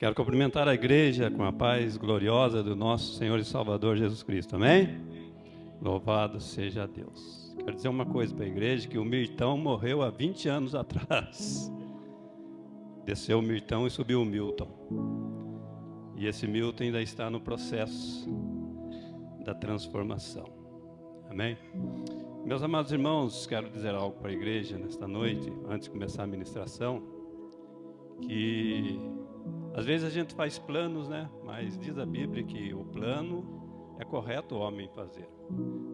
Quero cumprimentar a igreja com a paz gloriosa do nosso Senhor e Salvador Jesus Cristo. Amém? Louvado seja Deus. Quero dizer uma coisa para a igreja, que o Mirtão morreu há 20 anos atrás. Desceu o Mirtão e subiu o Milton. E esse Milton ainda está no processo da transformação. Amém? Meus amados irmãos, quero dizer algo para a igreja nesta noite, antes de começar a ministração, que às vezes a gente faz planos, né? Mas diz a Bíblia que o plano é correto o homem fazer.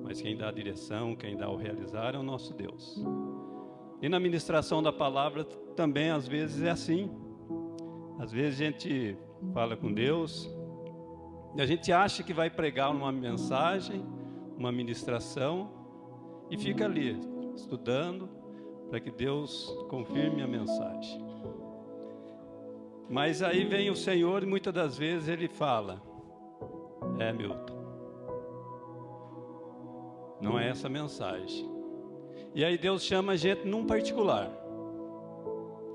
Mas quem dá a direção, quem dá o realizar é o nosso Deus. E na ministração da palavra também às vezes é assim. Às vezes a gente fala com Deus e a gente acha que vai pregar uma mensagem, uma ministração e fica ali estudando para que Deus confirme a mensagem. Mas aí vem o Senhor e muitas das vezes Ele fala: Milton, não é essa a mensagem. E aí Deus chama a gente num particular.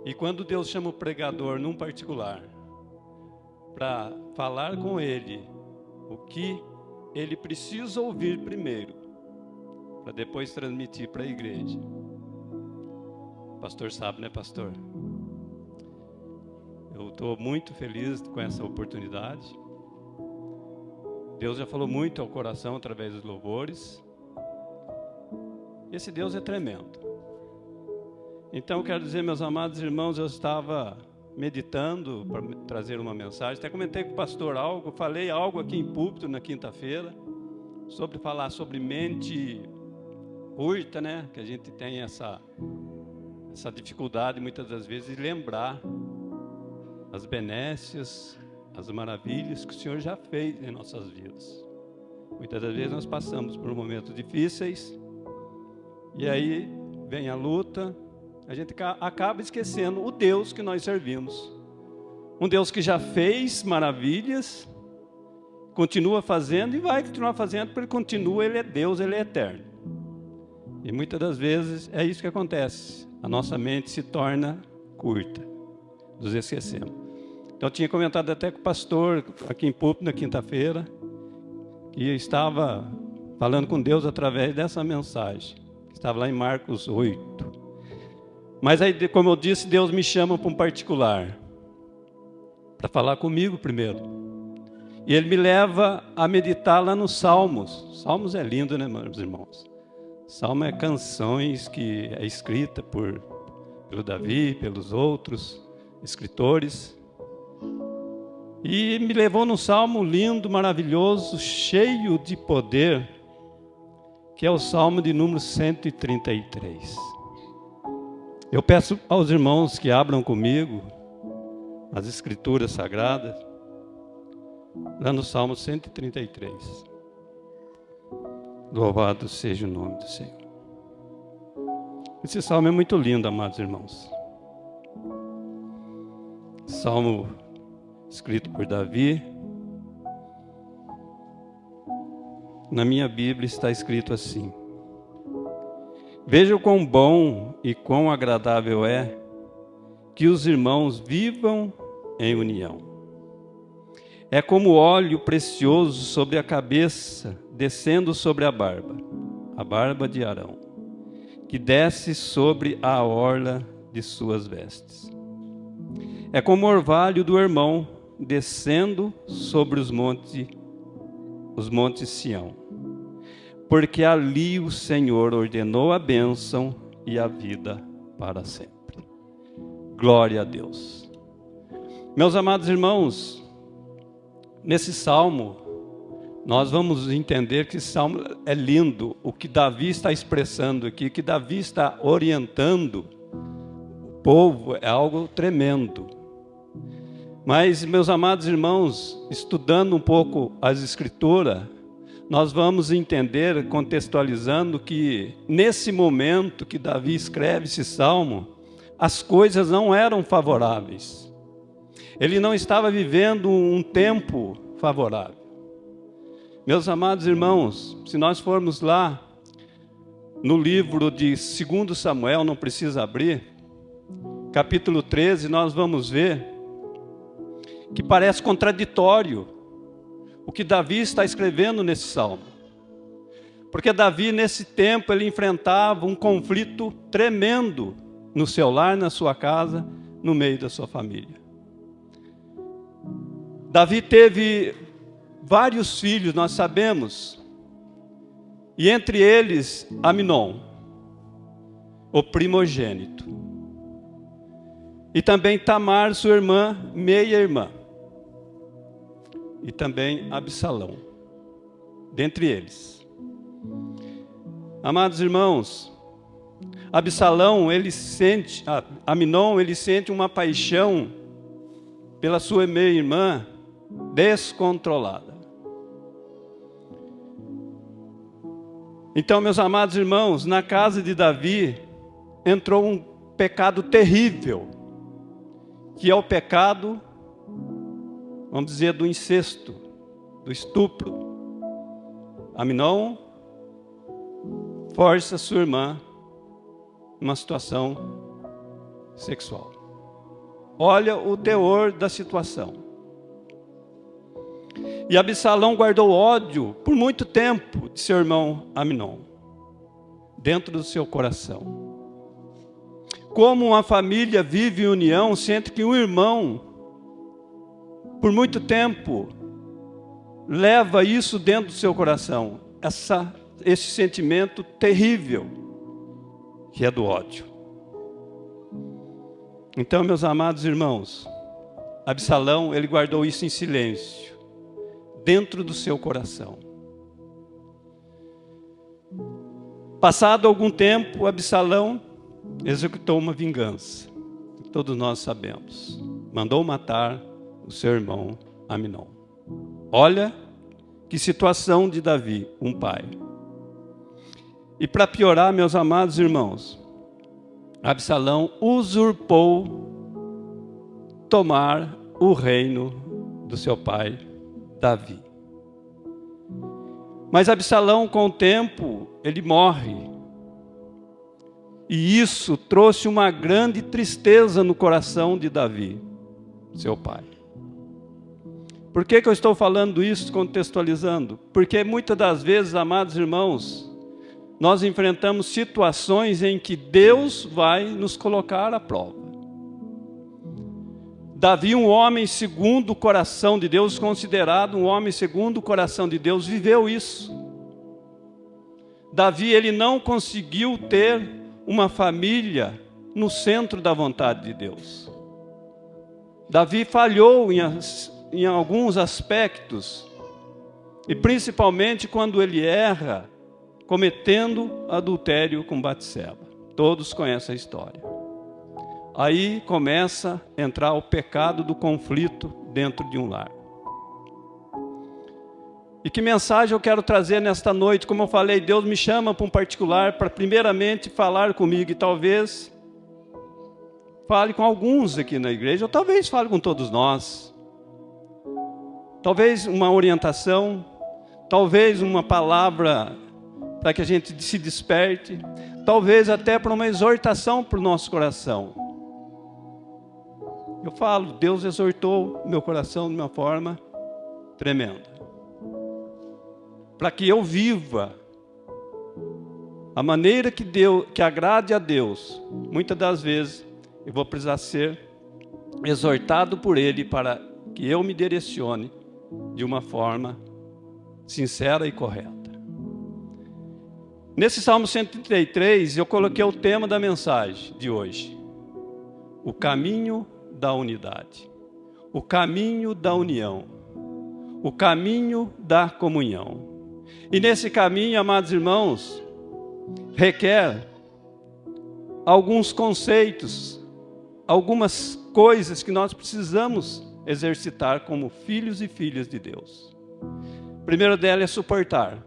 E quando Deus chama o pregador num particular, para falar com ele o que ele precisa ouvir primeiro, para depois transmitir para a igreja. O pastor sabe, né, pastor? Eu estou muito feliz com essa oportunidade. Deus já falou muito ao coração através dos louvores. Esse Deus é tremendo. Então, eu quero dizer, meus amados irmãos, eu estava meditando para trazer uma mensagem. Até comentei com o pastor algo, falei algo aqui em púlpito na quinta-feira, sobre falar sobre mente curta, né? Que a gente tem essa dificuldade muitas das vezes de lembrar as benécias, as maravilhas que o Senhor já fez em nossas vidas. Muitas das vezes nós passamos por momentos difíceis, e aí vem a luta, a gente acaba esquecendo o Deus que nós servimos. Um Deus que já fez maravilhas, continua fazendo e vai continuar fazendo, porque Ele continua, Ele é Deus, Ele é eterno. E muitas das vezes é isso que acontece, a nossa mente se torna curta, nos esquecemos. Então, eu tinha comentado até com o pastor, aqui em púlpito, na quinta-feira, que eu estava falando com Deus através dessa mensagem, que estava lá em Marcos 8. Mas aí, como eu disse, Deus me chama para um particular, para falar comigo primeiro. E Ele me leva a meditar lá nos Salmos. Salmos é lindo, né, meus irmãos? Salmo é canções que é escrita pelo Davi, pelos outros escritores. E me levou num salmo lindo, maravilhoso, cheio de poder, que é o salmo de número 133. Eu peço aos irmãos que abram comigo as escrituras sagradas, lá no salmo 133. Louvado seja o nome do Senhor. Esse salmo é muito lindo, amados irmãos. Salmo escrito por Davi. Na minha Bíblia está escrito assim: Veja o quão bom e quão agradável é que os irmãos vivam em união. É como óleo precioso sobre a cabeça, descendo sobre a barba de Arão, que desce sobre a orla de suas vestes. É como o orvalho do Hermão, descendo sobre os montes Sião, porque ali o Senhor ordenou a bênção e a vida para sempre. Glória a Deus. Meus amados irmãos, nesse salmo, nós vamos entender que esse salmo é lindo, o que Davi está expressando aqui, o que Davi está orientando o povo é algo tremendo. Mas, meus amados irmãos, estudando um pouco as Escrituras, nós vamos entender, contextualizando, que nesse momento que Davi escreve esse salmo, as coisas não eram favoráveis. Ele não estava vivendo um tempo favorável. Meus amados irmãos, se nós formos lá no livro de 2 Samuel, não precisa abrir, capítulo 13, nós vamos ver que parece contraditório o que Davi está escrevendo nesse salmo. Porque Davi, nesse tempo, ele enfrentava um conflito tremendo no seu lar, na sua casa, no meio da sua família. Davi teve vários filhos, nós sabemos, e entre eles, Aminon, o primogênito. E também Tamar, sua irmã, meia-irmã. E também Absalão, dentre eles. Amados irmãos, Aminon, ele sente uma paixão pela sua meia-irmã descontrolada. Então, meus amados irmãos, na casa de Davi entrou um pecado terrível, que é o pecado, vamos dizer, do incesto, do estupro. Aminon força sua irmã numa situação sexual. Olha o teor da situação. E Absalão guardou ódio por muito tempo de seu irmão Aminon, dentro do seu coração. Como uma família vive em união, sente que um irmão, por muito tempo, leva isso dentro do seu coração, esse sentimento terrível, que é do ódio. Então, meus amados irmãos, Absalão, ele guardou isso em silêncio, dentro do seu coração. Passado algum tempo, Absalão executou uma vingança, que todos nós sabemos. Mandou matar o seu irmão Aminon. Olha que situação de Davi, um pai. E para piorar, meus amados irmãos, Absalão usurpou tomar o reino do seu pai Davi. Mas Absalão, com o tempo, ele morre. E isso trouxe uma grande tristeza no coração de Davi, seu pai. Por que eu estou falando isso, contextualizando? Porque muitas das vezes, amados irmãos, nós enfrentamos situações em que Deus vai nos colocar à prova. Davi, um homem segundo o coração de Deus, considerado um homem segundo o coração de Deus, viveu isso. Davi, ele não conseguiu ter uma família no centro da vontade de Deus. Davi falhou em alguns aspectos, e principalmente quando ele erra, cometendo adultério com Batseba. Todos conhecem a história. Aí começa a entrar o pecado do conflito dentro de um lar. E que mensagem eu quero trazer nesta noite? Como eu falei, Deus me chama para um particular, para primeiramente falar comigo, e talvez fale com alguns aqui na igreja, ou talvez fale com todos nós. Talvez uma orientação, talvez uma palavra para que a gente se desperte, talvez até para uma exortação para o nosso coração. Eu falo, Deus exortou meu coração de uma forma tremenda, para que eu viva a maneira que agrade a Deus. Muitas das vezes eu vou precisar ser exortado por Ele para que eu me direcione de uma forma sincera e correta. Nesse Salmo 133, eu coloquei o tema da mensagem de hoje: o caminho da unidade, o caminho da união, o caminho da comunhão. E nesse caminho, amados irmãos, requer alguns conceitos, algumas coisas que nós precisamos exercitar como filhos e filhas de Deus. O primeiro dela é suportar.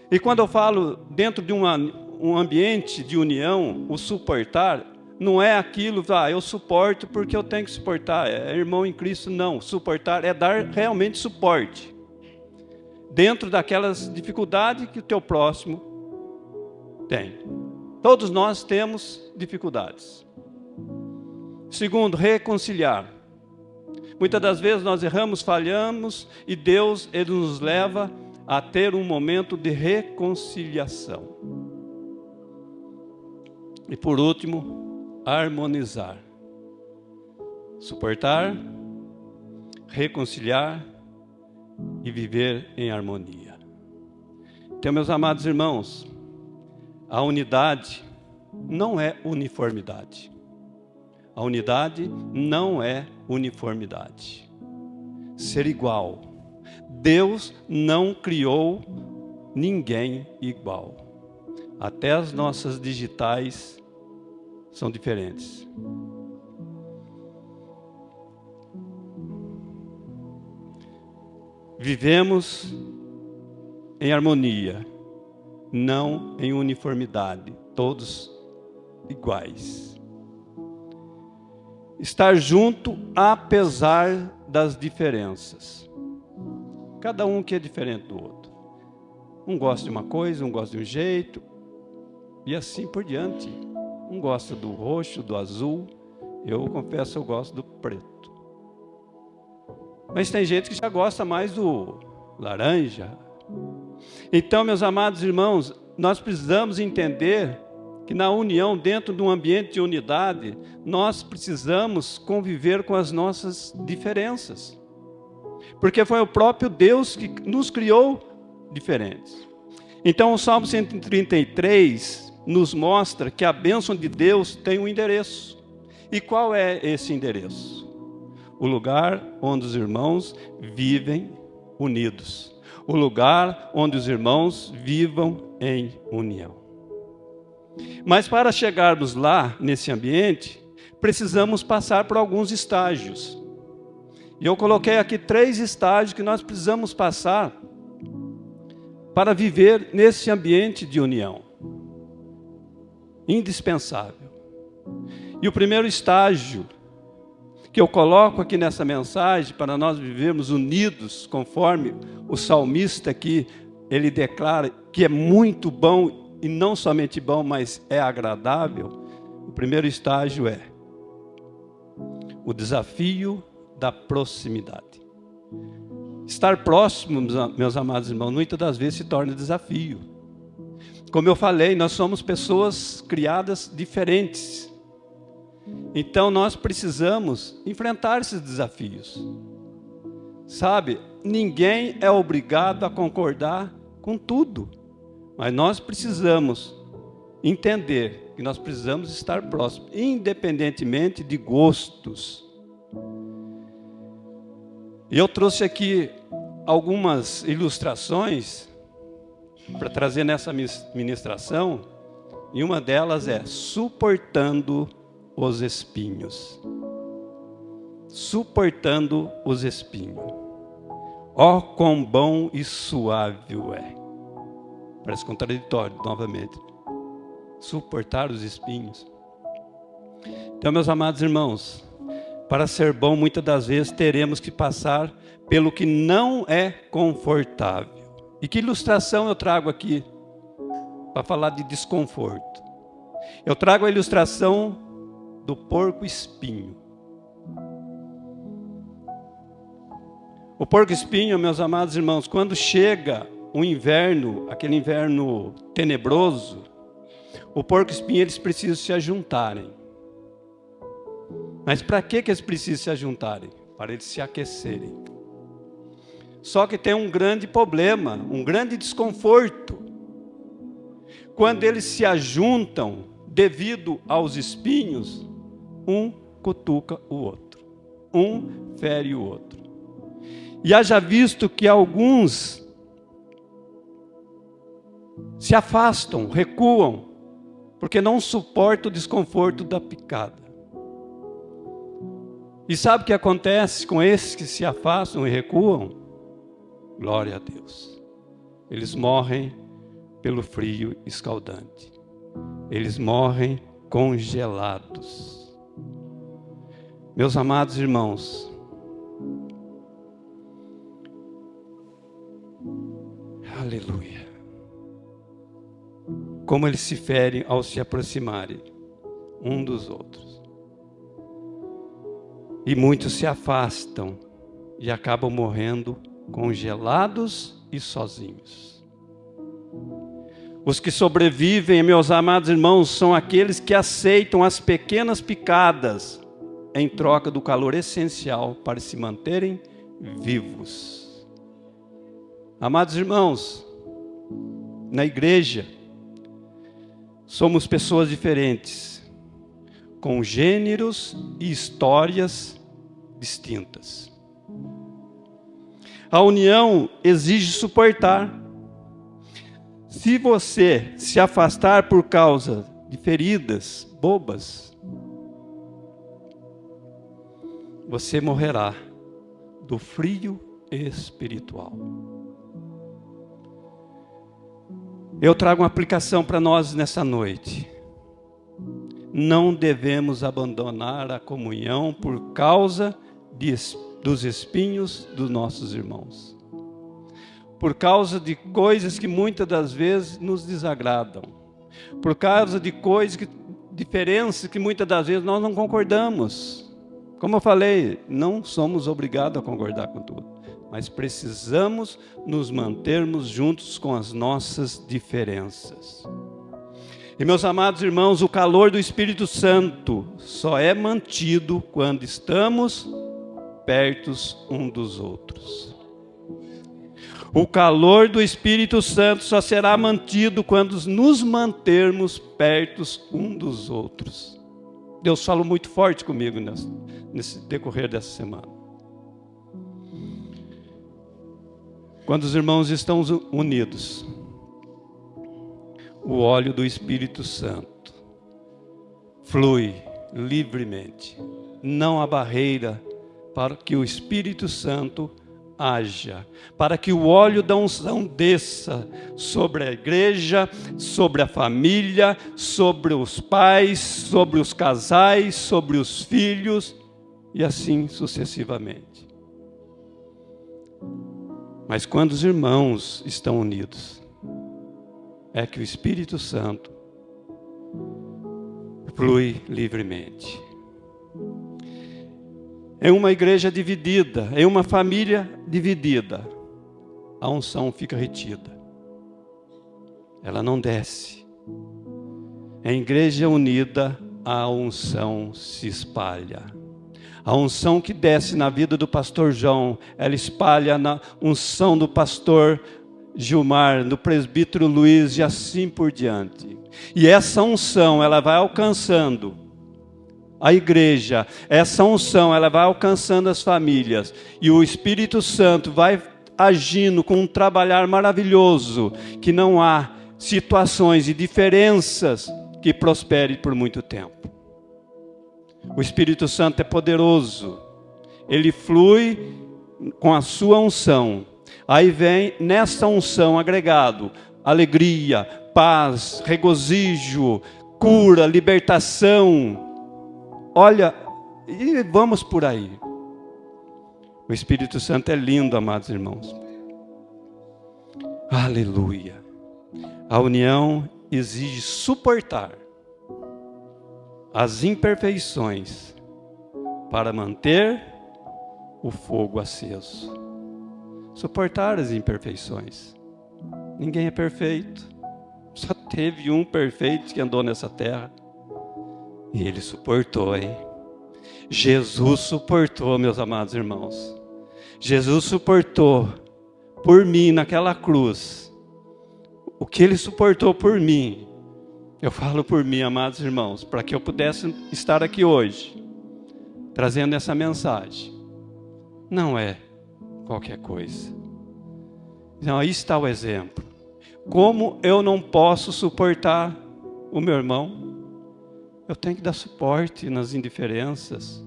E quando eu falo dentro de um ambiente de união, o suportar não é aquilo, eu suporto porque eu tenho que suportar, é irmão em Cristo, não. Suportar é dar realmente suporte dentro daquelas dificuldades que o teu próximo tem. Todos nós temos dificuldades. Segundo, reconciliar. Muitas das vezes nós erramos, falhamos, e Deus, Ele nos leva a ter um momento de reconciliação. E por último, harmonizar. Suportar, reconciliar e viver em harmonia. Então, meus amados irmãos, a unidade não é uniformidade. A unidade não é uniformidade. Ser igual. Deus não criou ninguém igual. Até as nossas digitais são diferentes. Vivemos em harmonia, não em uniformidade, todos iguais. Estar junto apesar das diferenças. Cada um que é diferente do outro. Um gosta de uma coisa, um gosta de um jeito, e assim por diante. Um gosta do roxo, do azul, eu confesso, eu gosto do preto. Mas tem gente que já gosta mais do laranja. Então, meus amados irmãos, nós precisamos entender que na união, dentro de um ambiente de unidade, nós precisamos conviver com as nossas diferenças. Porque foi o próprio Deus que nos criou diferentes. Então, o Salmo 133 nos mostra que a bênção de Deus tem um endereço. E qual é esse endereço? O lugar onde os irmãos vivem unidos. O lugar onde os irmãos vivam em união. Mas para chegarmos lá, nesse ambiente, precisamos passar por alguns estágios. E eu coloquei aqui 3 estágios que nós precisamos passar para viver nesse ambiente de união. Indispensável. E o primeiro estágio que eu coloco aqui nessa mensagem, para nós vivermos unidos, conforme o salmista aqui, ele declara que é muito bom, e não somente bom, mas é agradável. O primeiro estágio é o desafio da proximidade. Estar próximo, meus amados irmãos, muitas das vezes se torna desafio. Como eu falei, nós somos pessoas criadas diferentes. Então nós precisamos enfrentar esses desafios. Sabe, ninguém é obrigado a concordar com tudo. Mas nós precisamos entender que nós precisamos estar próximos, independentemente de gostos. E eu trouxe aqui algumas ilustrações para trazer nessa ministração, e uma delas é suportando os espinhos. Suportando os espinhos. Ó, quão bom e suave é. Parece contraditório, novamente. Suportar os espinhos. Então, meus amados irmãos, para ser bom, muitas das vezes teremos que passar pelo que não é confortável. E que ilustração eu trago aqui para falar de desconforto? Eu trago a ilustração do porco-espinho. O porco-espinho, meus amados irmãos, quando chega o inverno, aquele inverno tenebroso, o porco-espinho, eles precisam se ajuntarem. Mas para que eles precisam se ajuntarem? Para eles se aquecerem. Só que tem um grande problema, um grande desconforto. Quando eles se ajuntam, devido aos espinhos, um cutuca o outro. Um fere o outro. E haja visto que alguns se afastam, recuam, porque não suportam o desconforto da picada. E sabe o que acontece com esses que se afastam e recuam? Glória a Deus. Eles morrem pelo frio escaldante. Eles morrem congelados. Meus amados irmãos, aleluia. Como eles se ferem ao se aproximarem um dos outros. E muitos se afastam e acabam morrendo congelados e sozinhos. Os que sobrevivem, meus amados irmãos, são aqueles que aceitam as pequenas picadas em troca do calor essencial para se manterem vivos. Amados irmãos, na igreja, somos pessoas diferentes, com gêneros e histórias distintas. A união exige suportar. Se você se afastar por causa de feridas bobas, você morrerá do frio espiritual. Eu trago uma aplicação para nós nessa noite. Não devemos abandonar a comunhão por causa dos espinhos dos nossos irmãos. Por causa de coisas que muitas das vezes nos desagradam. Por causa de diferenças que muitas das vezes nós não concordamos. Como eu falei, não somos obrigados a concordar com tudo. Mas precisamos nos mantermos juntos com as nossas diferenças. E meus amados irmãos, o calor do Espírito Santo só é mantido quando estamos perto um dos outros. O calor do Espírito Santo só será mantido quando nos mantermos perto um dos outros. Deus falou muito forte comigo nesse decorrer dessa semana. Quando os irmãos estão unidos, o óleo do Espírito Santo flui livremente. Não há barreira para que o Espírito Santo haja, para que o óleo da unção desça sobre a igreja, sobre a família, sobre os pais, sobre os casais, sobre os filhos e assim sucessivamente. Mas quando os irmãos estão unidos, é que o Espírito Santo flui livremente. Em uma igreja dividida, em uma família dividida, a unção fica retida. Ela não desce. Em igreja unida, a unção se espalha. A unção que desce na vida do pastor João, ela espalha na unção do pastor Gilmar, do presbítero Luiz e assim por diante. E essa unção, ela vai alcançando a igreja, essa unção, ela vai alcançando as famílias. E o Espírito Santo vai agindo com um trabalhar maravilhoso, que não há situações e diferenças que prosperem por muito tempo. O Espírito Santo é poderoso, ele flui com a sua unção. Aí vem nessa unção agregado alegria, paz, regozijo, cura, libertação. Olha, e vamos por aí. O Espírito Santo é lindo, amados irmãos. Aleluia. A união exige suportar as imperfeições para manter o fogo aceso. Suportar as imperfeições. Ninguém é perfeito. Só teve um perfeito que andou nessa terra. E ele suportou, hein? Jesus suportou, meus amados irmãos. Jesus suportou por mim naquela cruz. O que ele suportou por mim, eu falo por mim, amados irmãos, para que eu pudesse estar aqui hoje, trazendo essa mensagem. Não é qualquer coisa. Então, aí está o exemplo. Como eu não posso suportar o meu irmão? Eu tenho que dar suporte nas indiferenças.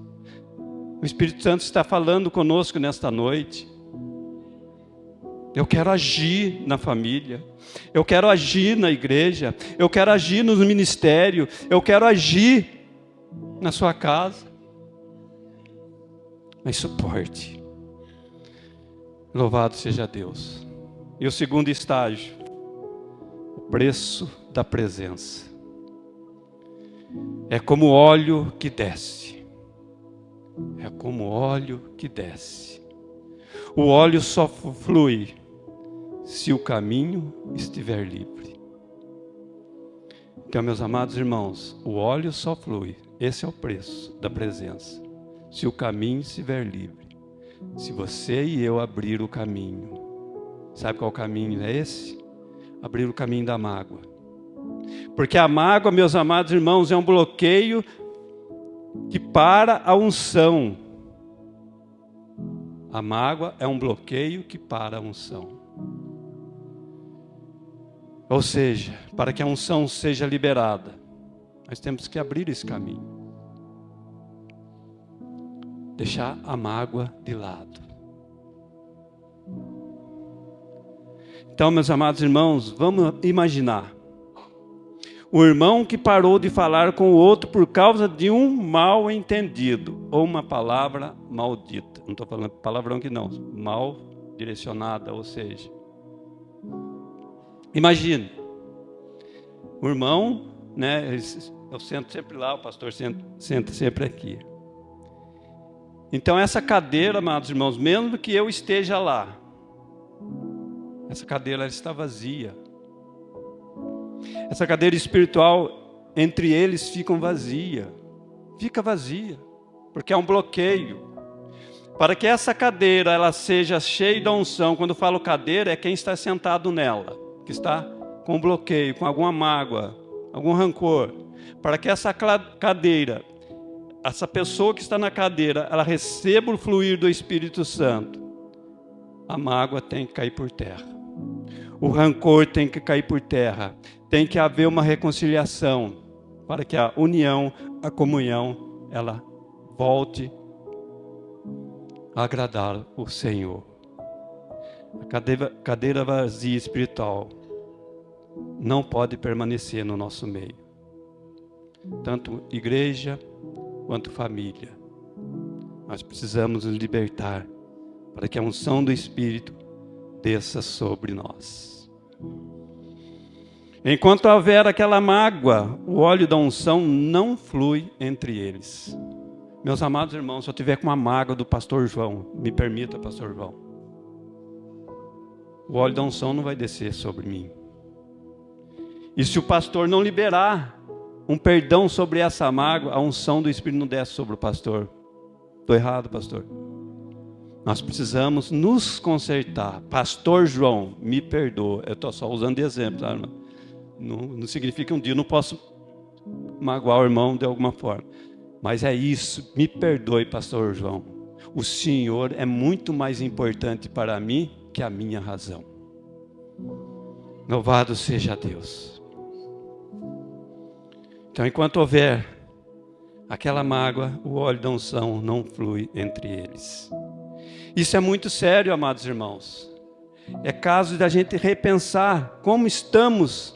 O Espírito Santo está falando conosco nesta noite. Eu quero agir na família. Eu quero agir na igreja. Eu quero agir no ministério. Eu quero agir na sua casa. Mas suporte. Louvado seja Deus. E o segundo estágio, o preço da presença. É como óleo que desce. é como óleo que desce. O óleo só flui se o caminho estiver livre. Então, meus amados irmãos, o óleo só flui, esse é o preço da presença, se o caminho estiver livre. Se você e eu abrir o caminho, sabe qual caminho é esse? Abrir o caminho da mágoa. Porque a mágoa, meus amados irmãos, é um bloqueio que para a unção. A mágoa é um bloqueio que para a unção. Ou seja, para que a unção seja liberada, nós temos que abrir esse caminho. Deixar a mágoa de lado. Então, meus amados irmãos, vamos imaginar. O irmão que parou de falar com o outro por causa de um mal entendido, ou uma palavra maldita. Não estou falando palavrão aqui não, mal direcionada, ou seja. Imagine, o irmão, né, eu sento sempre lá, o pastor senta sempre aqui. Então essa cadeira, amados irmãos, mesmo que eu esteja lá, essa cadeira ela está vazia. Essa cadeira espiritual, entre eles fica vazia, porque é um bloqueio. Para que essa cadeira ela seja cheia da unção, quando eu falo cadeira, é quem está sentado nela, que está com bloqueio, com alguma mágoa, algum rancor. Para que essa cadeira, essa pessoa que está na cadeira, ela receba o fluir do Espírito Santo, a mágoa tem que cair por terra. O rancor tem que cair por terra. Tem que haver uma reconciliação para que a união, a comunhão, ela volte a agradar o Senhor. A cadeira vazia espiritual não pode permanecer no nosso meio. Tanto igreja quanto família. Nós precisamos nos libertar para que a unção do Espírito desça sobre nós. Enquanto houver aquela mágoa, o óleo da unção não flui entre eles. Meus amados irmãos, se eu tiver com uma mágoa do pastor João, me permita, pastor João, o óleo da unção não vai descer sobre mim. E se o pastor não liberar um perdão sobre essa mágoa, a unção do Espírito não desce sobre o pastor. Estou errado, pastor? Nós precisamos nos consertar. Pastor João, me perdoa. Eu estou só usando de exemplo, tá, irmão? Não significa que um dia eu não posso magoar o irmão de alguma forma. Mas é isso, me perdoe, pastor João. O Senhor é muito mais importante para mim que a minha razão. Louvado seja Deus. Então, enquanto houver aquela mágoa, o óleo da unção não flui entre eles. Isso é muito sério, amados irmãos. É caso da gente repensar como estamos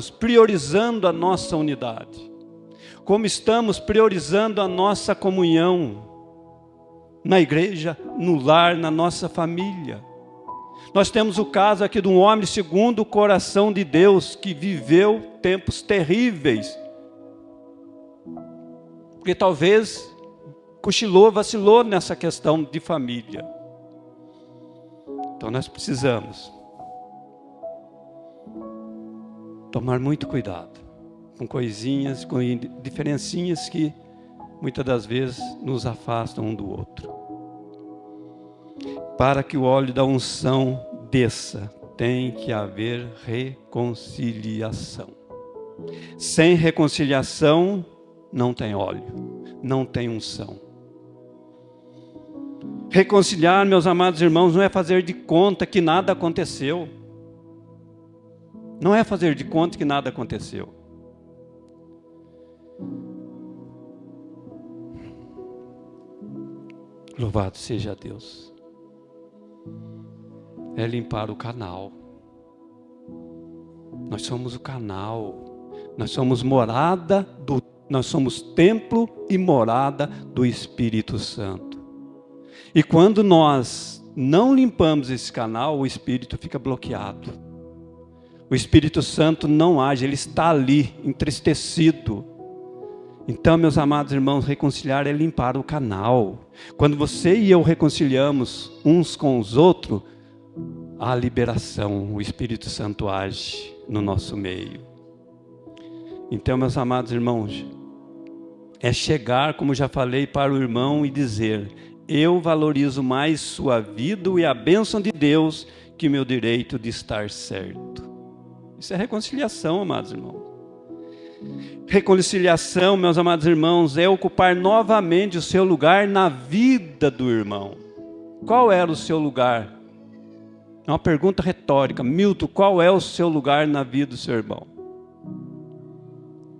priorizando a nossa unidade. Como estamos priorizando a nossa comunhão na igreja, no lar, na nossa família. Nós temos o caso aqui de um homem segundo o coração de Deus, que viveu tempos terríveis. Porque talvez cochilou, vacilou nessa questão de família. Então nós precisamos tomar muito cuidado com coisinhas, com diferencinhas que muitas das vezes nos afastam um do outro. Para que o óleo da unção desça, tem que haver reconciliação. Sem reconciliação, não tem óleo, não tem unção. Reconciliar, meus amados irmãos, não é fazer de conta que nada aconteceu. Não é fazer de conta que nada aconteceu. Louvado seja Deus. É limpar o canal. Nós somos o canal. Nós somos nós somos templo e morada do Espírito Santo. E quando nós não limpamos esse canal, o Espírito fica bloqueado. O Espírito Santo não age, ele está ali, entristecido. Então, meus amados irmãos, reconciliar é limpar o canal. Quando você e eu reconciliamos uns com os outros, há liberação, o Espírito Santo age no nosso meio. Então, meus amados irmãos, é chegar, como já falei, para o irmão e dizer: eu valorizo mais sua vida e a bênção de Deus que meu direito de estar certo. Isso é reconciliação, amados irmãos. Reconciliação, meus amados irmãos, é ocupar novamente o seu lugar na vida do irmão. Qual era o seu lugar? É uma pergunta retórica. Milton, qual é o seu lugar na vida do seu irmão?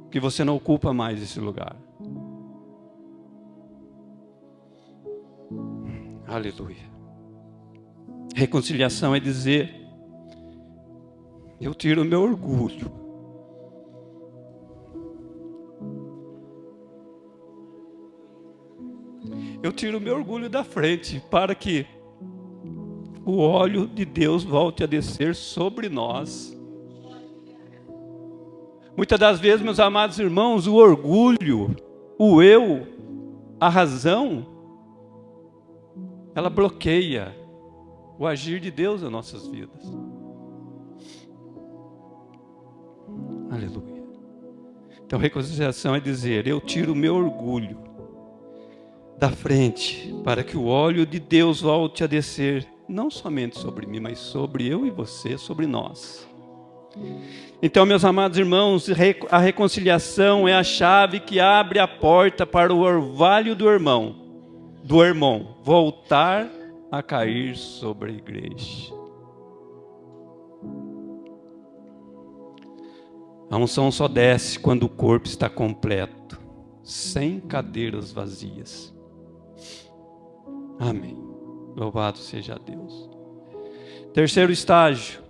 Que você não ocupa mais esse lugar. Aleluia. Reconciliação é dizer: eu tiro o meu orgulho. Eu tiro o meu orgulho da frente para que o óleo de Deus volte a descer sobre nós. Muitas das vezes, meus amados irmãos, o orgulho, o eu, a razão, ela bloqueia o agir de Deus nas nossas vidas. Aleluia. Então, reconciliação é dizer: eu tiro o meu orgulho da frente para que o óleo de Deus volte a descer, não somente sobre mim, mas sobre eu e você, sobre nós. Então, meus amados irmãos, a reconciliação é a chave que abre a porta para o orvalho do irmão voltar a cair sobre a igreja. A unção só desce quando o corpo está completo, sem cadeiras vazias. Amém. Louvado seja Deus. Terceiro estágio.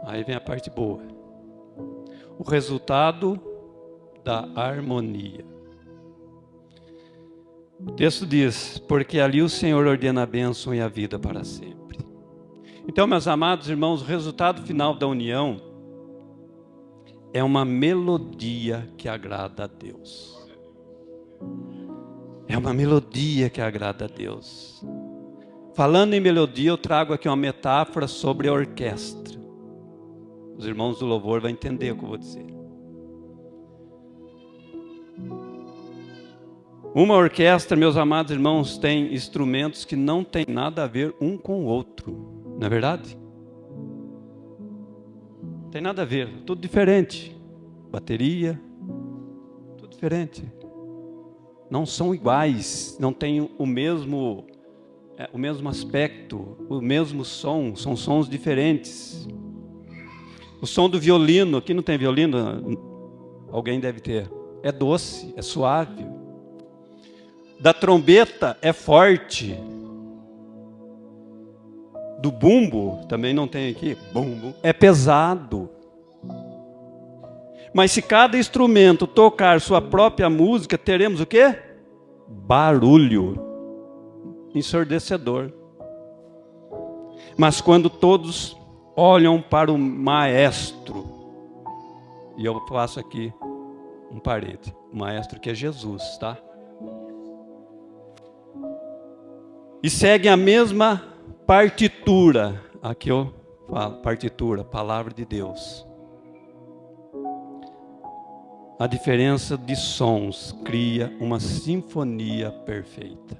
Aí vem a parte boa. O resultado da harmonia. O texto diz: porque ali o Senhor ordena a bênção e a vida para sempre. Então, meus amados irmãos, o resultado final da união é uma melodia que agrada a Deus. É uma melodia que agrada a Deus. Falando em melodia, eu trago aqui uma metáfora sobre a orquestra. Os irmãos do louvor vão entender o que eu vou dizer. Uma orquestra, meus amados irmãos, tem instrumentos que não tem nada a ver um com o outro. Não é verdade? Não tem nada a ver, tudo diferente. Bateria, tudo diferente. Não são iguais, não têm o mesmo aspecto, o mesmo som, são sons diferentes. O som do violino, aqui não tem violino? Alguém deve ter. É doce, é suave. Da trombeta é forte. Do bumbo, também não tem aqui, bumbo, é pesado. Mas se cada instrumento tocar sua própria música, teremos o quê? Barulho ensurdecedor. Mas quando todos olham para o maestro, e eu faço aqui um parênteses, o maestro que é Jesus, tá? E seguem a mesma partitura, aqui eu falo, partitura, palavra de Deus. A diferença de sons cria uma sinfonia perfeita.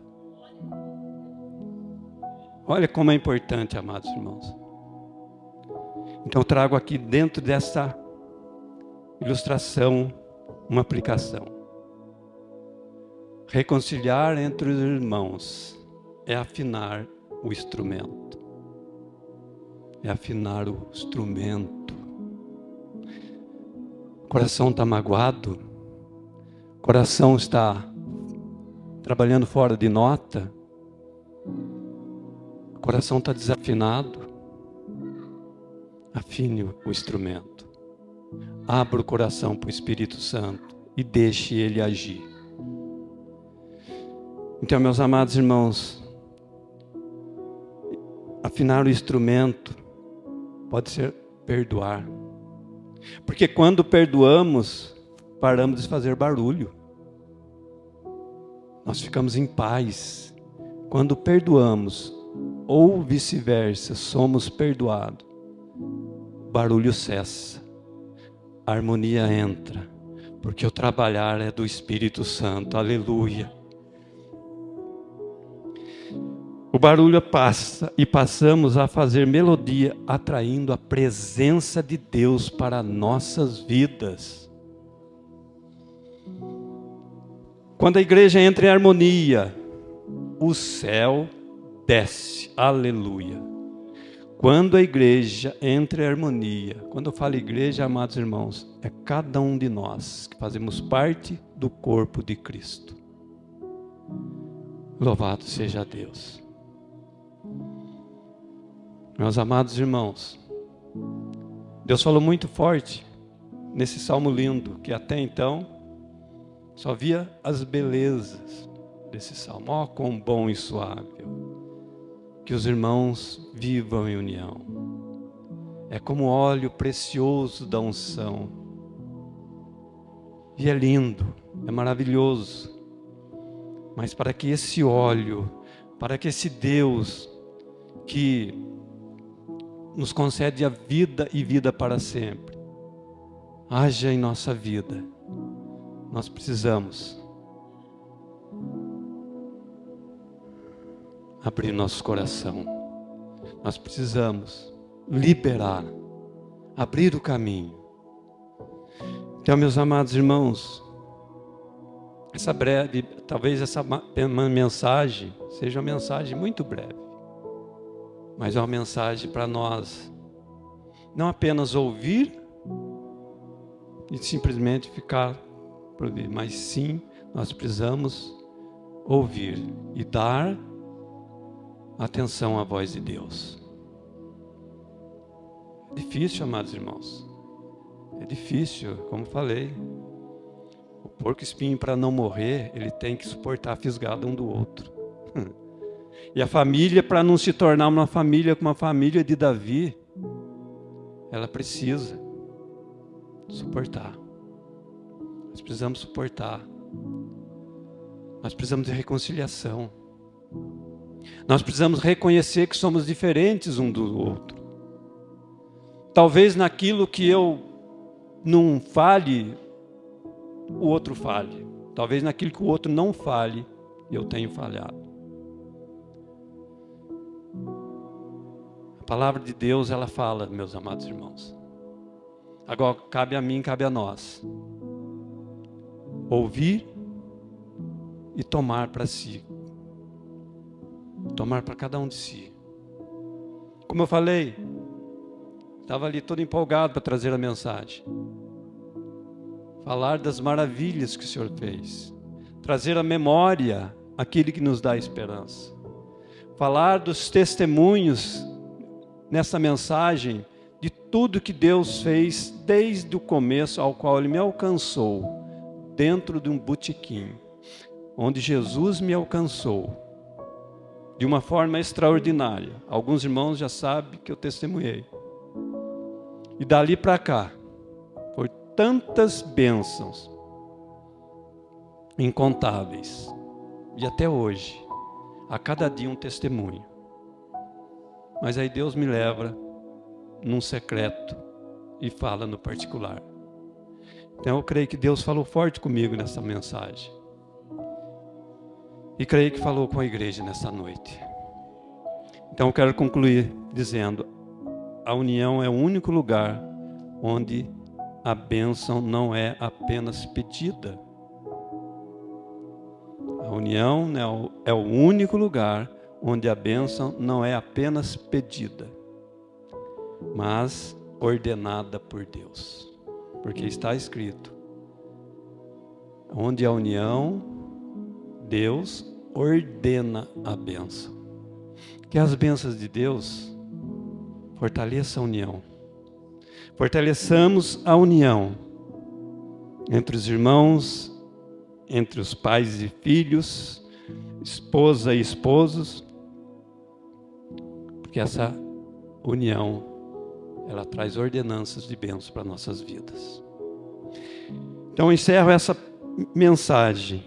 Olha como é importante, amados irmãos. Então eu trago aqui dentro dessa ilustração uma aplicação. Reconciliar entre os irmãos é afinar o instrumento. É afinar o instrumento. O coração está magoado, o coração está trabalhando fora de nota, o coração está desafinado. Afine o instrumento, abra o coração para o Espírito Santo e deixe ele agir. Então, meus amados irmãos, afinar o instrumento pode ser perdoar. Porque quando perdoamos, paramos de fazer barulho. Nós ficamos em paz. Quando perdoamos, ou vice-versa, somos perdoados, o barulho cessa, a harmonia entra, porque o trabalhar é do Espírito Santo, aleluia. O barulho passa e passamos a fazer melodia, atraindo a presença de Deus para nossas vidas. Quando a igreja entra em harmonia, o céu desce, aleluia. Quando a igreja entra em harmonia, quando eu falo igreja, amados irmãos, é cada um de nós que fazemos parte do corpo de Cristo. Louvado seja Deus. Meus amados irmãos, Deus falou muito forte nesse salmo lindo, que até então só via as belezas desse salmo. Ó, quão bom e suave que os irmãos vivam em união. É como óleo precioso da unção. E é lindo, é maravilhoso. Mas para que esse óleo, para que esse Deus que nos concede a vida e vida para sempre, haja em nossa vida, nós precisamos abrir nosso coração. Nós precisamos liberar, abrir o caminho. Então, meus amados irmãos, essa breve, talvez essa mensagem seja uma mensagem muito breve, mas é uma mensagem para nós não apenas ouvir e simplesmente ficar por ouvir, mas sim, nós precisamos ouvir e dar atenção à voz de Deus. É difícil, amados irmãos. É difícil, como falei. O porco espinho, para não morrer, ele tem que suportar a fisgada um do outro. E a família, para não se tornar uma família como a família de Davi, ela precisa suportar. Nós precisamos suportar. Nós precisamos de reconciliação. Nós precisamos reconhecer que somos diferentes um do outro. Talvez naquilo que eu não fale, o outro fale. Talvez naquilo que o outro não fale, eu tenho falhado. A palavra de Deus, ela fala, meus amados irmãos. Agora, cabe a mim, cabe a nós. Ouvir e tomar para si. Tomar para cada um de si. Como eu falei, estava ali todo empolgado para trazer a mensagem. Falar das maravilhas que o Senhor fez. Trazer à memória aquele que nos dá esperança. Falar dos testemunhos nessa mensagem de tudo que Deus fez desde o começo ao qual Ele me alcançou dentro de um botequim, onde Jesus me alcançou de uma forma extraordinária. Alguns irmãos já sabem que eu testemunhei. E dali para cá, por tantas bênçãos incontáveis, e até hoje, a cada dia um testemunho. Mas aí Deus me leva num secreto e fala no particular. Então eu creio que Deus falou forte comigo nessa mensagem. E creio que falou com a igreja nessa noite. Então eu quero concluir dizendo: a união é o único lugar onde a bênção não é apenas pedida. A união é o único lugar onde a bênção não é apenas pedida, mas ordenada por Deus. Porque está escrito: onde a união, Deus ordena a bênção. Que as bênçãos de Deus fortaleçam a união. Fortaleçamos a união entre os irmãos, entre os pais e filhos, esposa e esposos, porque essa união, ela traz ordenanças de bênçãos para nossas vidas. Então, eu encerro essa mensagem,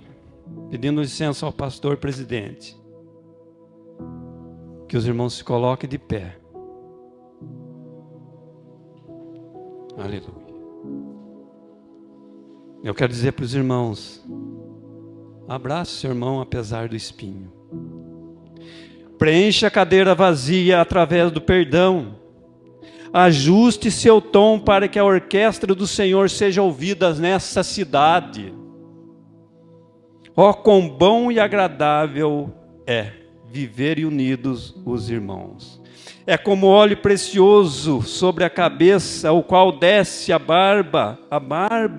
pedindo licença ao pastor presidente, que os irmãos se coloquem de pé. Aleluia. Eu quero dizer para os irmãos: abrace seu irmão apesar do espinho. Preencha a cadeira vazia através do perdão. Ajuste seu tom para que a orquestra do Senhor seja ouvida nessa cidade. Ó, quão bom e agradável é viver unidos os irmãos. É como óleo precioso sobre a cabeça, o qual desce a barba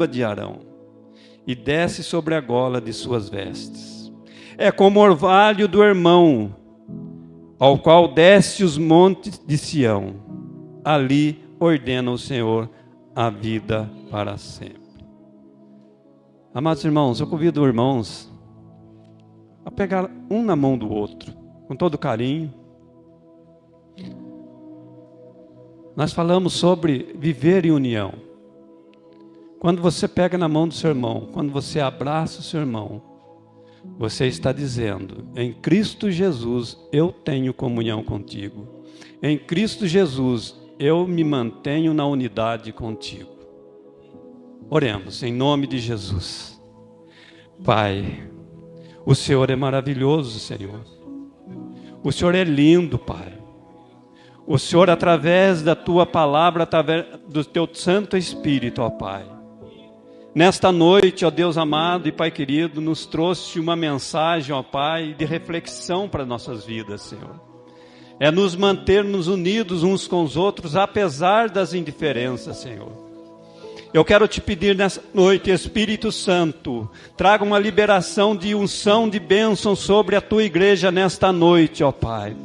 de Arão, e desce sobre a gola de suas vestes. É como o orvalho do irmão, ao qual desce os montes de Sião. Ali ordena o Senhor a vida para sempre. Amados irmãos, eu convido os irmãos a pegar um na mão do outro, com todo carinho. Nós falamos sobre viver em união. Quando você pega na mão do seu irmão, quando você abraça o seu irmão, você está dizendo: em Cristo Jesus eu tenho comunhão contigo. Em Cristo Jesus eu me mantenho na unidade contigo. Oremos em nome de Jesus. Pai, o Senhor é maravilhoso, Senhor. O Senhor é lindo, Pai. O Senhor, através da Tua palavra, através do Teu Santo Espírito, ó Pai, nesta noite, ó Deus amado e Pai querido, nos trouxe uma mensagem, ó Pai, de reflexão para nossas vidas, Senhor. É nos mantermos unidos uns com os outros, apesar das indiferenças, Senhor. Eu quero te pedir nessa noite, Espírito Santo, traga uma liberação de unção, de bênção sobre a Tua igreja nesta noite, ó Pai.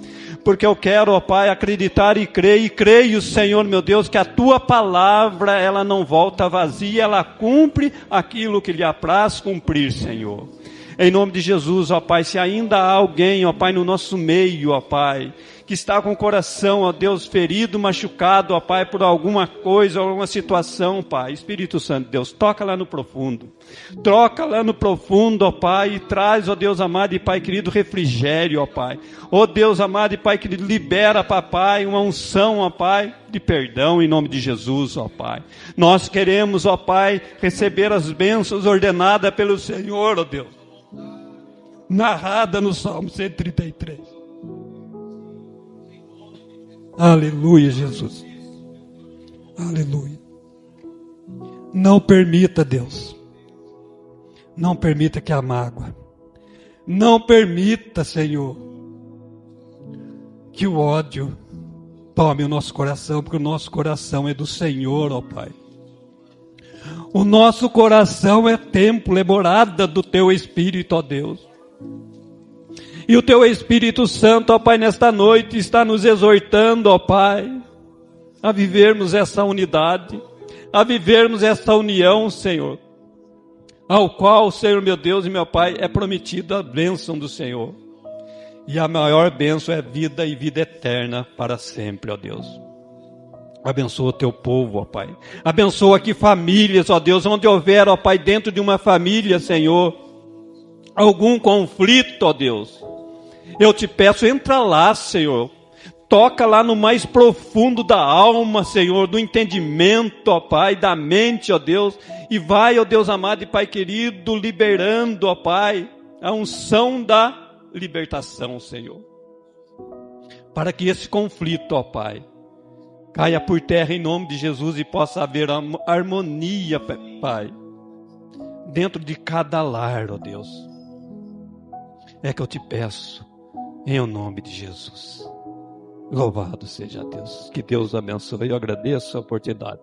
Porque eu quero, ó Pai, acreditar e creio, Senhor, meu Deus, que a Tua palavra, ela não volta vazia, ela cumpre aquilo que lhe apraz cumprir, Senhor. Em nome de Jesus, ó Pai, se ainda há alguém, ó Pai, no nosso meio, ó Pai, que está com o coração, ó Deus, ferido, machucado, ó Pai, por alguma coisa, alguma situação, Pai, Espírito Santo, Deus, toca lá no profundo, ó Pai, e traz, ó Deus amado e Pai querido, refrigério, ó Pai, ó Deus amado e Pai querido, libera, papai, uma unção, ó Pai, de perdão em nome de Jesus, ó Pai. Nós queremos, ó Pai, receber as bênçãos ordenadas pelo Senhor, ó Deus, narrada no Salmo 133. Aleluia, Jesus. Aleluia. Não permita, Deus. Não permita que a mágoa. Não permita, Senhor, que o ódio tome o nosso coração, porque o nosso coração é do Senhor, ó Pai. O nosso coração é templo, é morada do Teu Espírito, ó Deus. E o Teu Espírito Santo, ó Pai, nesta noite está nos exortando, ó Pai, a vivermos essa unidade, a vivermos essa união, Senhor, ao qual, Senhor meu Deus e meu Pai, é prometida a bênção do Senhor. E a maior bênção é vida e vida eterna para sempre, ó Deus. Abençoa o Teu povo, ó Pai. Abençoa aqui famílias, ó Deus, onde houver, ó Pai, dentro de uma família, Senhor, algum conflito, ó Deus. Eu te peço, entra lá, Senhor. Toca lá no mais profundo da alma, Senhor, do entendimento, ó Pai, da mente, ó Deus. E vai, ó Deus amado e Pai querido, liberando, ó Pai, a unção da libertação, Senhor. Para que esse conflito, ó Pai, caia por terra em nome de Jesus e possa haver harmonia, Pai, dentro de cada lar, ó Deus. É que eu te peço, em o nome de Jesus. Louvado seja Deus. Que Deus abençoe. Eu agradeço a oportunidade.